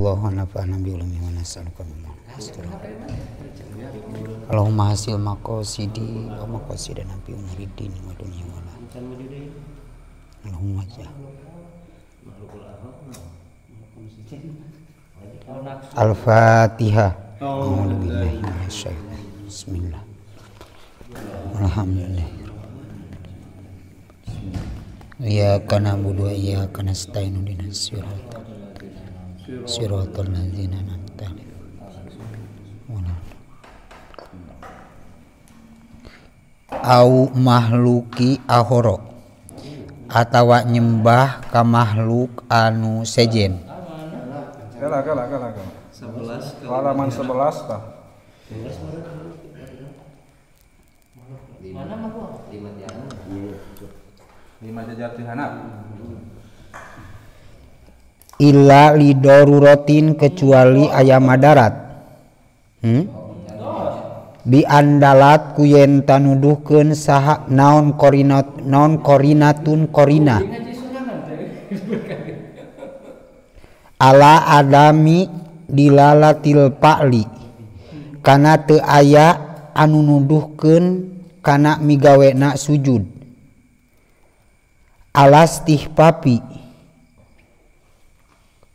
Allahumma nafa'na bi ulumi wa nas'aluka min Allahumma hasil maqasidi wa maqasidana fi umuri dini wa dunya wal Allahumma ja Al-Fatihah. A'udzu billahi minasyaitonir rajim. Bismillah. Alhamdulillah. Iyyaka na'budu wa iyyaka nasta'in ihdinas siratal ladzina an'amta 'alaihim. Au mahluki ahoro atawa nyembah ka makhluk anu sejen. Kalah. 11 halaman 11 tah. Mana mah gua? 5 jajar ti handap. Illa lidoruratin kecuali aya madarat. Bi andalat kuyen tanuduhkeun saha naon korinatun korina. Ala adami dilalatil pa'li kana teu aya anu nuduhkeun kana migawena sujud. Alastih papi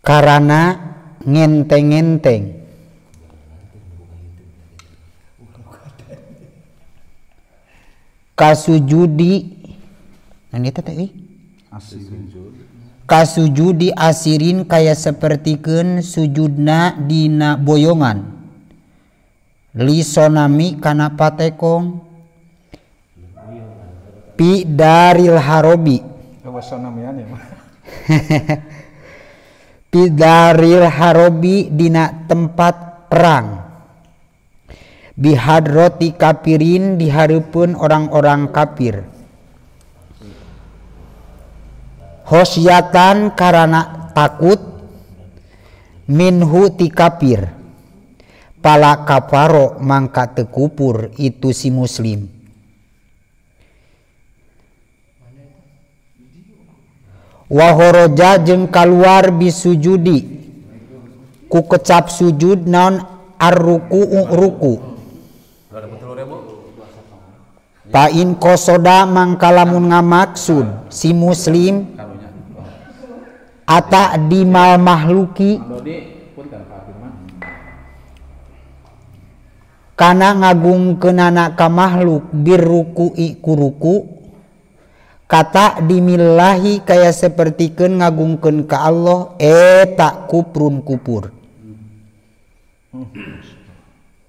karana ngenteng-ngenteng. Kasujudi nanti teh kasujudi asirin kaya sapertikeun sujudna dina boyongan li sonami kana patekong pi daril harobi pi daril harobi dina tempat perang bihadroti kafirin di hareupeun orang-orang kafir khosyatan karana takut minhu ti kafir pala kafaro mangka teu kupur itu si muslim wa horoja jeung kaluar bisujudi ku kecap sujud naon ar-ruku Pain kosoda mangkalamun ngamaksud si muslim ata dimal mahluki kana ngagungkeunana ka makhluk birruku'i kuruku kata dimillahi kaya sapertikeun ngagungkeun ka Allah eta kuprun kupur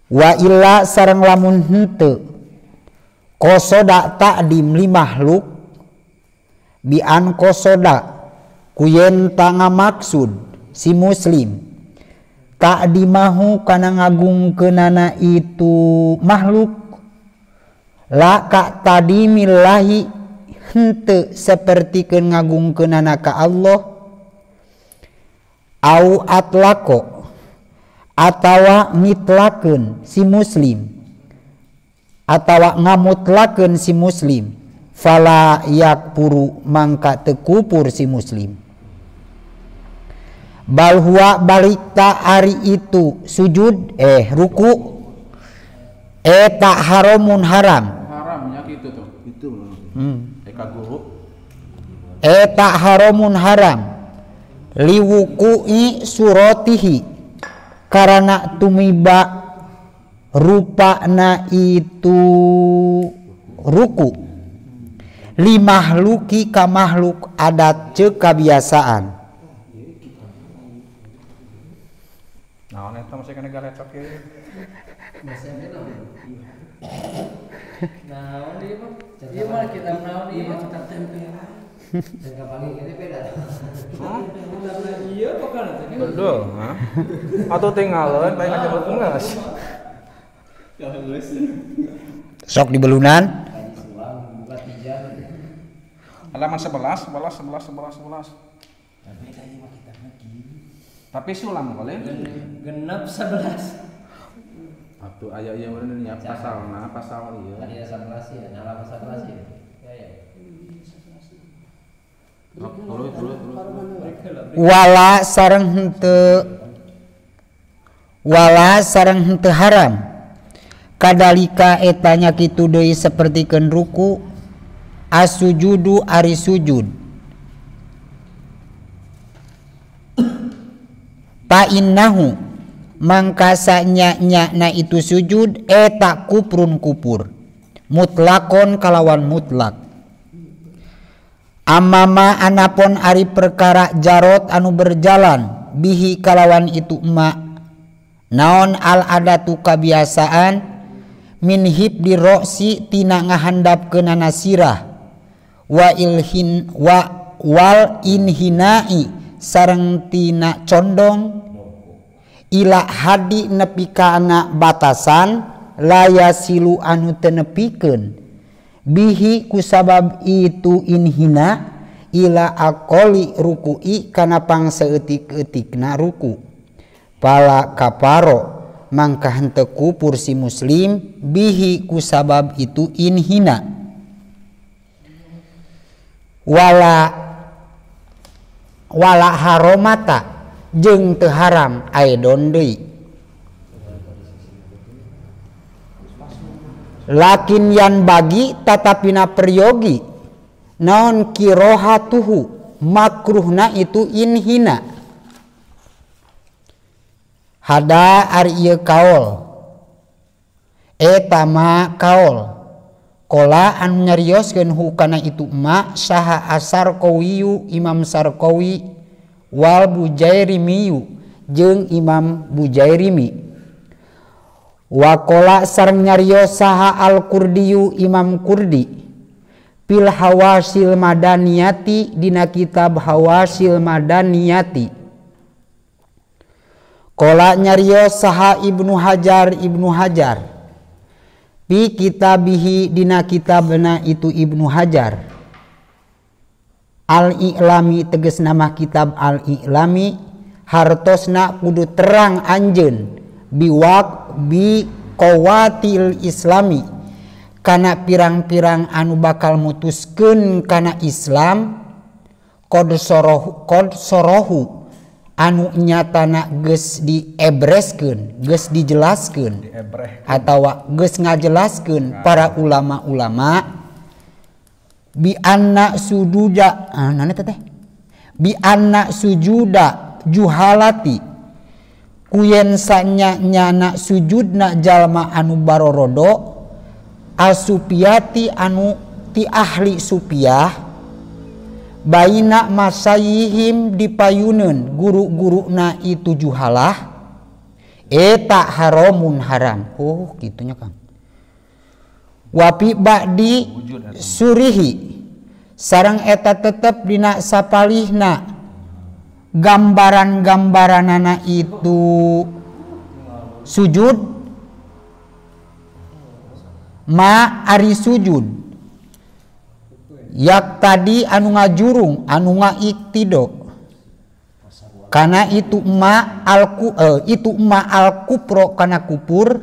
wa illa sareng lamun henteu kosoda ta'dim li makhluk bi an kosoda kuyen tanga maksud si muslim ta'dimahu kana ngagungkeunana itu makhluk la ka ta'dimillahi henteu sapertikeun ngagungkeunana ka Allah au atlaqo atawa ngitlakeun si muslim atawa ngamutlakeun si muslim fala yakpuru mangka teu kupur si muslim bal huwa balita ari itu sujud ruku eta haramun haram haramnya gitu tuh itu eka guru eta haramun haram liwuku'i suratihi karana tumiba rupana itu ruku li mahluki ka makhluk adat ceuk kabiasaan naon eta masih kana galecok ieu naon ieu mah ieu mah kita naon ieu mah kita tempel dan kapangi kita beda iya pokoknya betul atau tinggalin baik aja buat ngeus sok di belunan halaman 11 tapi sulam boleh genep 11 atuh aya ieu mah nya pasalna pasal ieu aya 11 ya halaman 11 ya ya wala sareng henteu wala sareng henteu haram kadalika etanya kitu deui sapertikeun ruku as-sujudu ari sujud pa innahu mangka sanya-nyana itu sujud eta kuprun kupur mutlakon kalawan mutlak amama anapun ari perkara jarot anu berjalan bihi kalawan itu emak naon al adatu kabiasaan min hibdi roksi tina ngahandapkeunana sirah wal inhinai sareng tina condong ila hadi nepi kana batasan laya silu anu teu nepikeun bihi kusabab itu inhina ila aqoli ruku'i kana pangsaeutik-eutikna ruku pala kaparo mangka henteu kupur si muslim bihi kusabab itu inhina wala haromata jeung teu haram aidon deui lakin yan bagi tatapina peryogi naon kirohatuhu makruhna itu inhina hada ari ieu kaol eta ma kaol kola anu nyarioskeun hukana itu ma saha Asarqawiyu Imam Sarqawi wal Bujairimiyu jeung Imam Bujairimi wakola sareng nyarios saha Al-Qurdiyu Imam Qurdi fil Hawasil Madaniyati dina kitab Hawasil Madaniyati kola nyarios saha Ibnu Hajar fi kitabihi dina kitabna itu Ibnu Hajar Al-I'lami tegas nama kitab Al-I'lami hartosna kudu terang anjeun bi qawatil islami kana pirang-pirang anu bakal mutuskeun kana Islam qad sorohu anu nyatana geus diebreskeun geus dijelaskeun atawa geus ngajelaskeun para ulama-ulama bi anna sujuda bi anna sujuda juhalati kuyen sanya-nyana sujudna jalma anu barorodo asupiyati anu ti ahli supiyah baina masayihim dipayuneun guru-guruna itu juhalah eta haramun haram kitunya Kang wapi ba'di surihi sareng eta tetep dina sapalihna gambaran-gambaranana itu sujud ma ari sujud yak tadi anu ngajurung anu ngaiktido kana itu ma al kupro kana kupur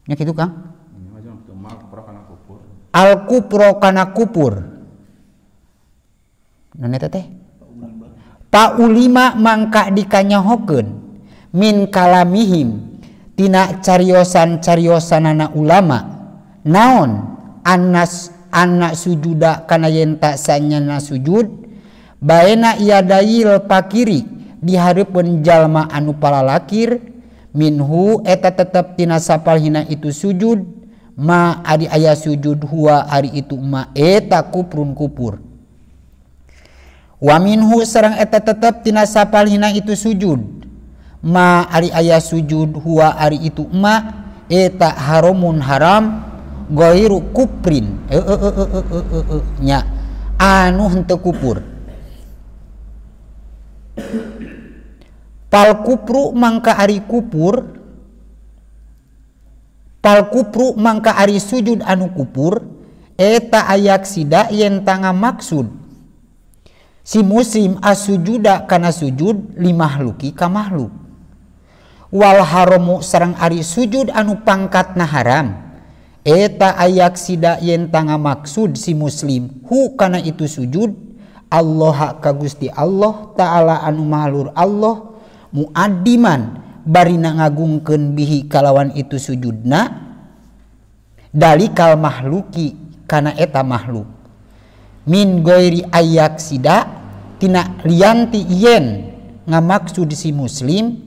nya kitu Kang al kupro kana kupur nana teh paulima mangka dikanyahokeun min kalamihim tina cariosan-cariosanana ulama naon anna sujuda kana yen tak sanyana sujud baena yadail pakiri dihareupeun jalma anu palalakir minhu eta tetep tina sapalhina itu sujud ma ari aya sujud huwa ari itu ma eta kuprun kupur wa minhu sareng eta tetep tina sapalhina itu sujud ma ari aya sujud huwa ari itu ma eta haramun haram ghairu kuprin nya anu henteu kupur pal kupru mangka ari kupur pal kupru mangka ari sujud anu kupur eta ayak sida yen tanga maksud si muslim asujuda kana sujud limahluki ka makhluk wal haramu sareng ari sujud anu pangkatna haram eta ayak sida yen tanga maksud si muslim hu kana itu sujud Allah ka Gusti Allah taala anu mahlur Allah muaddiman barina ngagungkeun bihi kalawan itu sujudna dalikal mahluki kana eta makhluk min goiri ayak sida tina lianti yen ngamaksud si muslim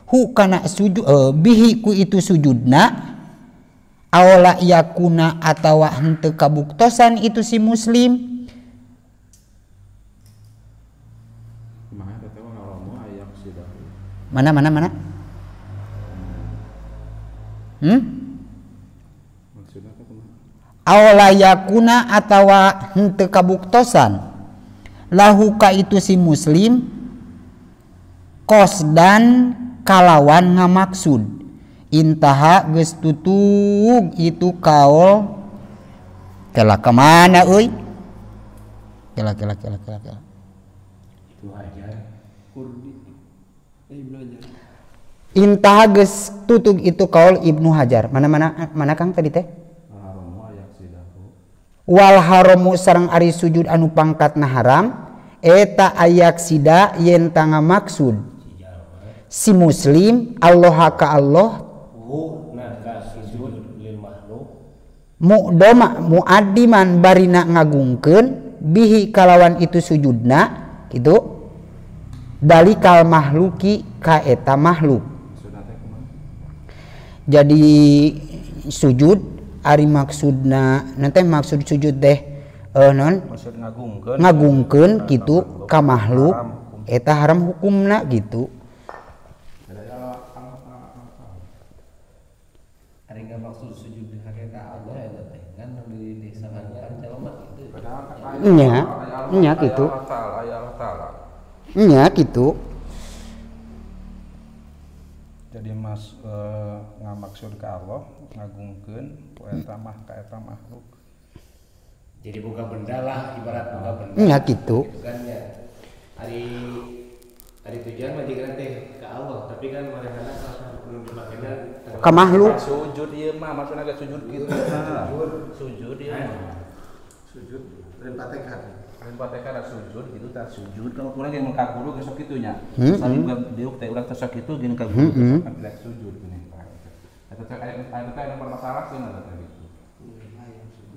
hu kana sujud bihi ku itu sujudna awla yakuna atawa henteu kabuktosan itu si muslim mana awla yakuna atawa henteu kabuktosan lahu ka itu si muslim qasdan kalawan ngamaksud intaha geus tutug itu kaul kela kemana euy kela Itu aja. Kurdi. Ibnu Hajar. Intaha geus tutug itu kaul Ibnu Hajar. Mana Kang tadi teh? Wal haramu sareng ari sujud anu pangkatna haram eta ayak sida yen tanga maksud si muslim Allah ka Allah mu'doma mu'addiman barina ngagungkeun bihi kalawan itu sujudna gitu dalikal mahluki ka eta makhluk. Jadi sujud ari maksudna nanti maksud sujud teh non maksud ngagungkeun kitu ka makhluk eta haram hukumna gitu. Ari maksud sujud ka Allah eta teh kan disangankan calomat itu. Nya gitu. Nya gitu. Jadi ngamaksud ka Allah ngagungkeun ku eta mah ka eta makhluk. Jadi boga benda lah ibarat boga benda. Nya gitu. Kan ya. Ari tujuan mah dikeun teh ka Allah, tapi kan marehana perlu dipakena ka makhluk. Sujud ieu mah maksudna ge sujud kitu. Sujud ieu mah. Sujud lain Fatihah. Lain Fatihah ada sujud gitu tah sujud kalau urang ge mun ka guru ge sok kitu nya. Saling diuk teh urang teh sok kitu gini ka guru kan bilek sujud gini. Eta teh aya anu permasalahan sih nah teh gitu.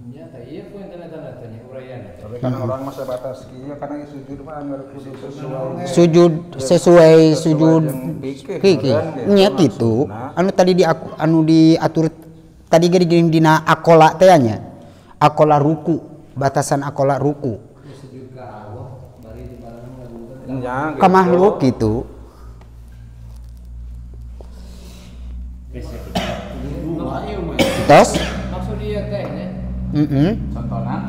Nya teh ieu poin tanda-tanda tanya urayana. Tapi kan orang masa batas kieu karena sujud mah anggar kudu sesuai sujud kiki nya gitu. Anu tadi diatur tadi ge digiring dina akola teh nya. Akola ruku, batasan akola ruku. Sujud ka Allah bari di barang ngagungkeun ka makhluk gitu. Tos? Maksud ieu teh nya. Contohna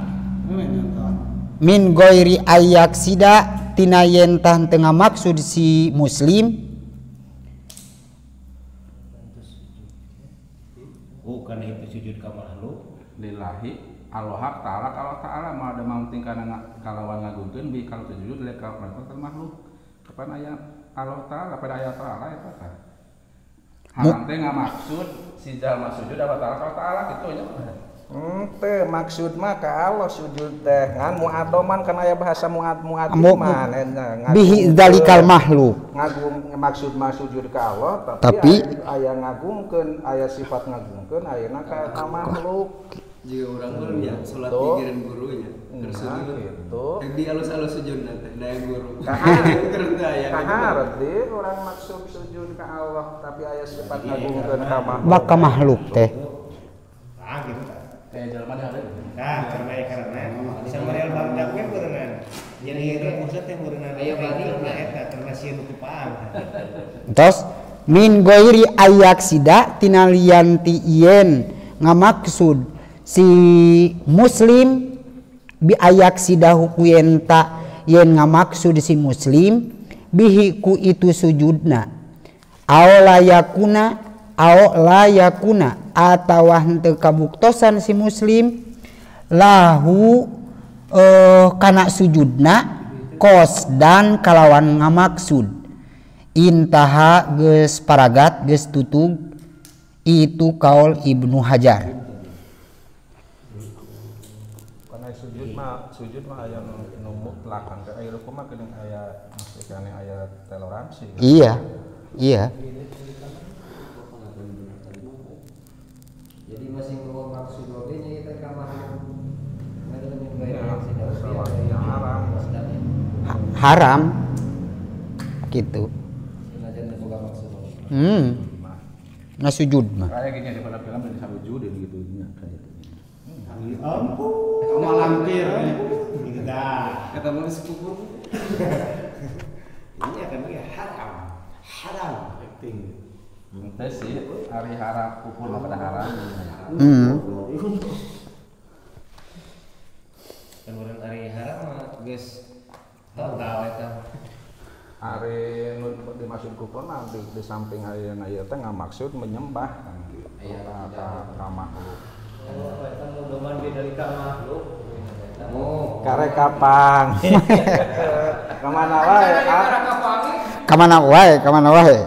Min goiri ayak sida tina yen tah tengah maksud si muslim Bukan itu sujud ka makhluk lillahi Allah Ta'ala mah ada mamting kana kalawan ngagungkeun bi kalau sujud lek ka makhluk kapan aya Allah Ta'ala pada ayat Ta'ala eta tah haram teh ngamaksud si jalma sujud Allah Ta'ala kitu nya teh maksud mah ka Allah sujud teh ngan mu'atoman kan aya bahasa mu'atoman bihi zalikal makhluk ngagung maksud mah sujud ka Allah tapi aya ngagungkeun aya sifat ngagungkeun ayeuna ka eta makhluk jika orang gurunya salat pikiran gurunya tersujud gitu di alus-alus sujud nanti daya guru kaharat deh orang maksud sujud ka Allah tapi aya sifat ngagungkeun ka makhluk maka makhluk teh gitu kayak jelema dah ada karena samarial barudak we beureungan jadi itu pusat teh beureungan aya bani eta karena sieun kupaan tos min goiri ayak sida tina lianti yen ngamaksud si muslim bi ayak sidahu ku yenta yen ngamaksud si muslim bihi ku itu sujudna aw la yakuna atawa henteu kabuktosan si muslim lahu kana sujudna qasdan kalawan ngamaksud intaha geus paragat geus tutug itu kaul Ibnu Hajar. sujud mah aya nu mutlak kan aya ruku mah geuning aya maksudnya aya toleransi. Iya. Jadi masih ngomong maksud oge nya eta ka haram gitu. Ngasujud mah. Kayak gini di film-film dan disujud gitu nya kayak gitu. Ampun. Malampir. Gitu dah. Kata mau sepupu. Ini akan haram. Haram acting. Teh sih hari haram pukul pada haram. Kemudian hari haram mah geus total eta. Hari nu dimaksud kufur mah di samping aya teh ngamaksud menyembah kan gitu. Ka makhluk. Oh, eta mudoman ge dari ka makhluk. Karek kapang. Kamana wae? Kamana wae?